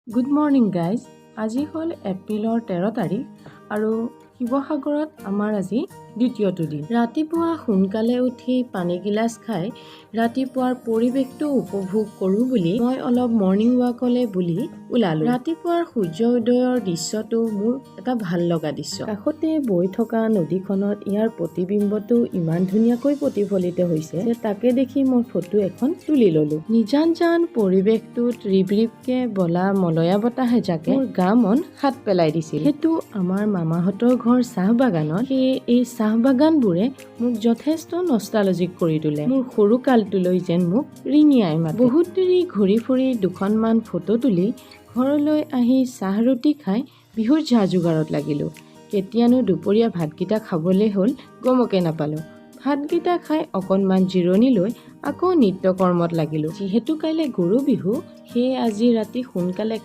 Good morning guys. আজি হল এপ্ৰিলৰ 13 তাৰিখ আৰু শিৱসাগৰত আমাৰ আজি দ্বিতীয়টো দিন। ৰাতিপুৱা সোনকালে উঠি পানী গিলাস খাই ৰাতিপুৱাৰ পৰিৱেশটো উপভোগ কৰো বুলি মই অলপ মৰ্নিং ৱাকলে বুলি উলালো। ৰাতিপুৱাৰ সূৰ্য উদয়ৰ দৃশ্যটো মোৰ এটা ভাল লগা দৃশ্য। কাষতে বৈ থকা নদীখনত ইয়াৰ প্ৰতিবিম্বটো ইমান ধুনীয়াকৈ প্ৰতিফলিত হৈছে যে তাকে দেখি মই ফটো এখন তুলি ললো। নিজান পৰিৱেশটোত ৰিবৰিবকে বলা মলয়া বতাহে যাকে মোৰ গা মন হাত পেলাই দিছিল। হেতু আমাৰ মামাহঁতৰ ঘৰ চাহ বাগানত, সেয়ে এই চাহ বাগানবোৰে মোক যথেষ্ট নষ্টালজিক কৰি তোলে। মোৰ সৰু কালটোলৈ যেন মোক ৰিঙিয়াই মাতে। বহুত দেৰি ঘূৰি ফুৰি দুখনমান ফটো তুলি ঘৰলৈ আহি চাহ ৰুটি খাই বিহুৰ যা যোগাৰত লাগিলো। কেতিয়ানো দুপৰীয়া ভাতকেইটা খাবলৈ হ'ল গমকে নাপালো। ভাতকেইটা খাই অকণমান জিৰণি লৈ আকৌ নিত্য কৰ্মত লাগিলো। যিহেতু কাইলৈ গৰু বিহু, সেয়ে আজি ৰাতি সোনকালে